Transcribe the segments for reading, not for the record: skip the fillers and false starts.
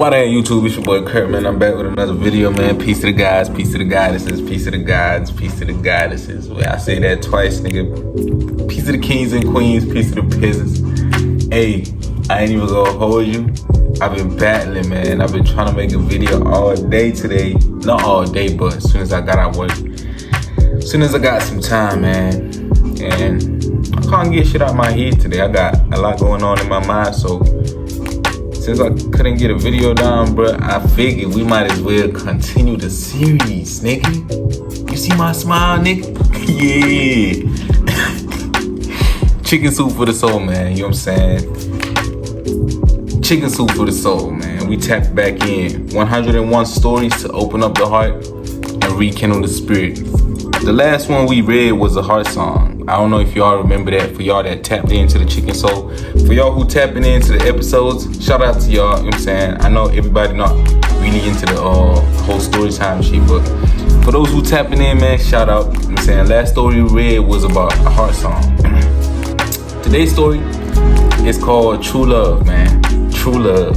Why there, YouTube? It's your boy Kurt, man. I'm back with another video, man. Peace to the guys, peace to the goddesses, peace to the gods, peace to the goddesses. Well, I say that twice, nigga. Peace to the kings and queens, peace to the peasants. Hey, I ain't even gonna hold you. I've been battling, man. I've been trying to make a video all day today. Not all day, but as soon as I got out work. As soon as I got some time, man. And I can't get shit out my head today. I got a lot going on in my mind, so since I couldn't get a video down, bro, I figured we might as well continue the series, nigga. You see my smile, nigga? Yeah. Chicken soup for the soul, man. You know what I'm saying? Chicken soup for the soul, man. We tapped back in. 101 stories to open up the heart and rekindle the spirit. The last one we read was a heart song. I don't know if y'all remember that. For y'all that tapped into the chicken soul. For y'all who tapping into the episodes, shout out to y'all. You know what I'm saying? I know everybody not really into the whole story time shit, but for those who tapping in, man, shout out. You know what I'm saying? Last story we read was about a heart song. Today's story is called True Love, man. True Love.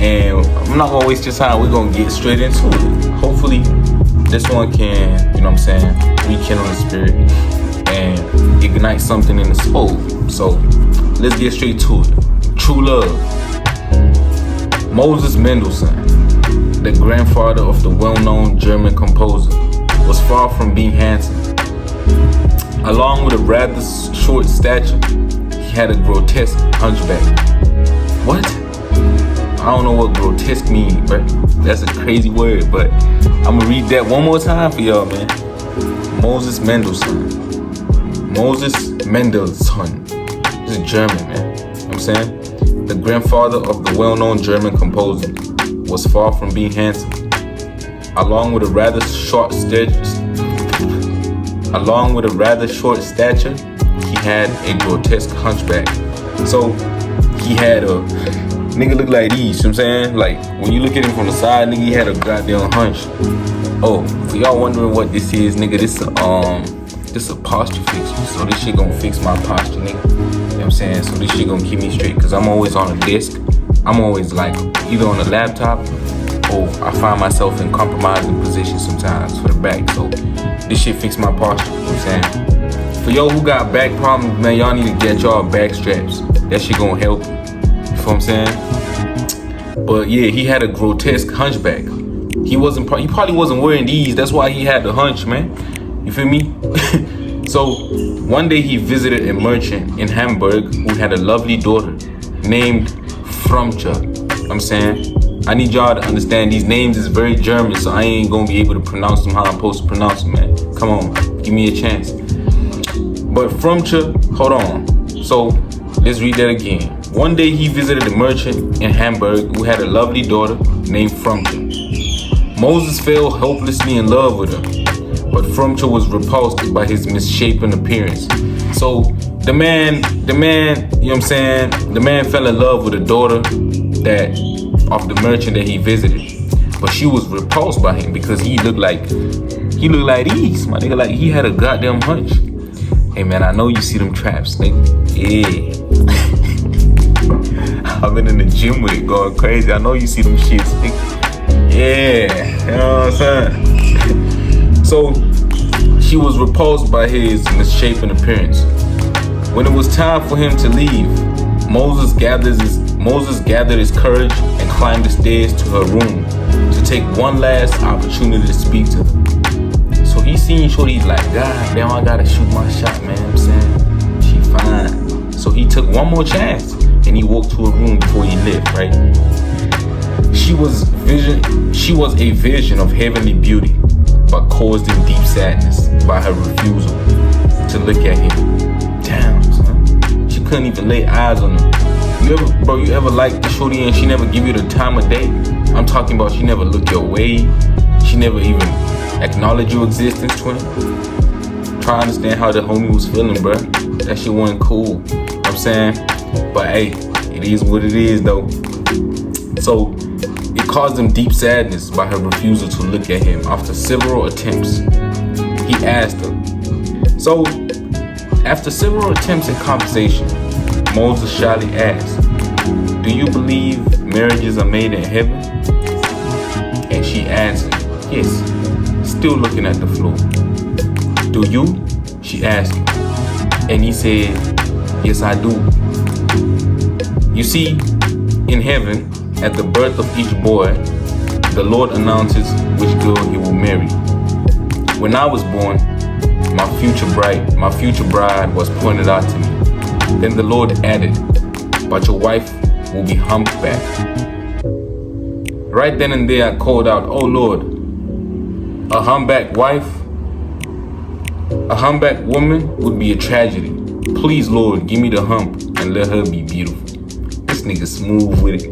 And I'm not gonna waste your time. We're gonna get straight into it. Hopefully this one can, you know what I'm saying, rekindle the spirit and ignite something in the soul. So let's get straight to it. True Love. Moses Mendelssohn, the grandfather of the well-known German composer, was far from being handsome. Along with a rather short stature, he had a grotesque hunchback. What? I don't know what grotesque means, but that's a crazy word, but I'm gonna read that one more time for y'all, man. Moses Mendelssohn. Moses Mendelssohn. This is German, man. You know what I'm saying? The grandfather of the well-known German composer was far from being handsome. Along with a rather short stature, he had a grotesque hunchback. So he had a nigga look like these, you know what I'm saying? Like, when you look at him from the side, nigga, he had a goddamn hunch. Oh, for y'all wondering what this is, nigga, this a posture fix. So this shit gonna fix my posture, nigga. You know what I'm saying? So this shit gonna keep me straight, cause I'm always on a desk. I'm always like either on a laptop or I find myself in compromising positions sometimes for the back. So this shit fix my posture, you know what I'm saying? For y'all who got back problems, man, y'all need to get y'all back straps. That shit gonna help you. You know what I'm saying? But yeah, he had a grotesque hunchback. He probably wasn't wearing these. That's why he had the hunch, man. You feel me? So one day he visited a merchant in Hamburg who had a lovely daughter named Frumcha. You know what I'm saying? I need y'all to understand these names is very German, so I ain't gonna be able to pronounce them how I'm supposed to pronounce them, man. Come on, give me a chance. But Frumcha, hold on. So let's read that again. One day he visited a merchant in Hamburg who had a lovely daughter named Frumcha. Moses fell hopelessly in love with her, but Frumcha was repulsed by his misshapen appearance. So the man, you know what I'm saying? The man fell in love with a daughter of the merchant that he visited, but she was repulsed by him because he looked like these, my nigga. Like he had a goddamn hunch. Hey man, I know you see them traps, nigga. Yeah. I've been in the gym with it going crazy. I know you see them shits, nigga. Yeah, you know what I'm saying? So she was repulsed by his misshapen appearance. When it was time for him to leave, Moses gathered his courage and climbed the stairs to her room to take one last opportunity to speak to her. So he seen Shorty's like, God damn, I gotta shoot my shot, man. You know what I'm saying? She fine. So he took one more chance and he walked to her room before he left, right? She was a vision of heavenly beauty, but caused him deep sadness by her refusal to look at him. Damn, son. She couldn't even lay eyes on him. You ever liked the shorty and she never give you the time of day? I'm talking about she never looked your way. She never even acknowledged your existence, twin. Try to understand how the homie was feeling, bruh. That shit wasn't cool. You know what I'm saying? But hey, it is what it is, though. So it caused him deep sadness by her refusal to look at him. After several attempts, he asked her. So after several attempts at conversation, Moses shyly asked, "Do you believe marriages are made in heaven? And she answered, yes, still looking at the floor. Do you? She asked him. And he said, yes, I do. You see, in heaven, at the birth of each boy, the Lord announces which girl he will marry. When I was born, my future bride was pointed out to me. Then the Lord added, but your wife will be humpback. Right then and there I called out, oh Lord, a humpback wife, a humpback woman would be a tragedy. Please, Lord, give me the hump and let her be beautiful. This nigga smooth with it.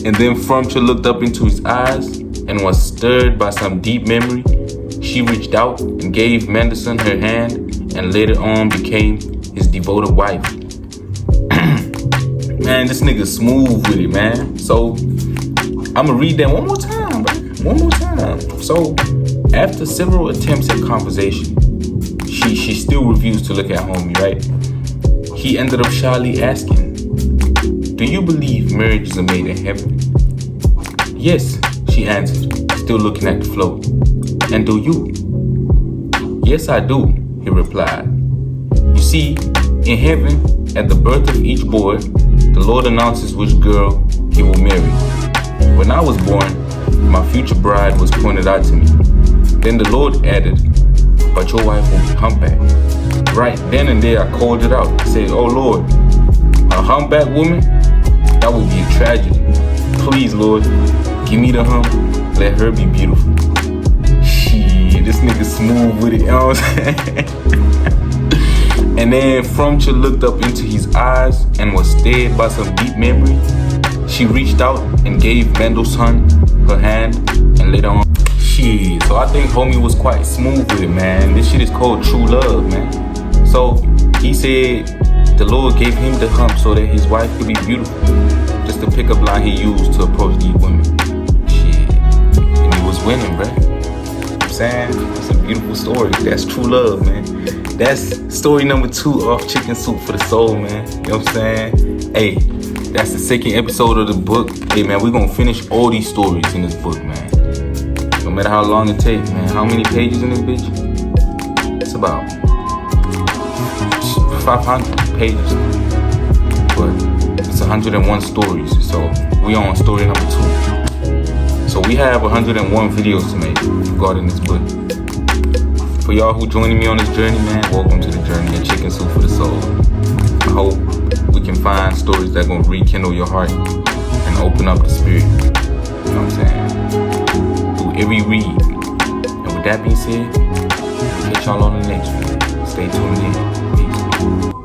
And then Frumcha looked up into his eyes and was stirred by some deep memory. She reached out and gave Manderson her hand and later on became his devoted wife. Man, this nigga smooth with it, man. So, I'ma read that one more time, bro. One more time. So, after several attempts at conversation, she still refused to look at homie, right? He ended up shyly asking, do you believe marriages are made in heaven? Yes, she answered, still looking at the floor. And do you? Yes, I do, he replied. You see, in heaven, at the birth of each boy, the Lord announces which girl he will marry. When I was born, my future bride was pointed out to me. Then the Lord added, but your wife will be humpback. Right then and there I called it out. I said, oh Lord, a humpback woman? That would be a tragedy. Please, Lord, give me the hump. Let her be beautiful. Shit, this nigga smooth with it, you know what I'm saying? And then Frumcha looked up into his eyes and was stirred by some deep memory. She reached out and gave Mendelssohn her hand and later on. Shit, so I think homie was quite smooth with it, man. This shit is called true love, man. So he said the Lord gave him the hump so that his wife could be beautiful. Just the pickup line he used to approach these women. Shit, and he was winning, bruh. You know what I'm saying? It's a beautiful story. That's true love, man. That's story number 2 of Chicken Soup for the Soul, man. You know what I'm saying? Hey, that's the 2nd episode of the book. Hey, man, we're gonna finish all these stories in this book, man. No matter how long it takes, man. How many pages in this bitch? It's about 500 pages. But it's 101 stories. So we on story number 2. So we have 101 videos to make regarding this book. For y'all who joining me on this journey, man, welcome to the journey of Chicken Soup for the Soul. I hope we can find stories that gonna rekindle your heart and open up the spirit. You know what I'm saying? Through every read. And with that being said, we'll catch y'all on the next one. Stay tuned in. Peace.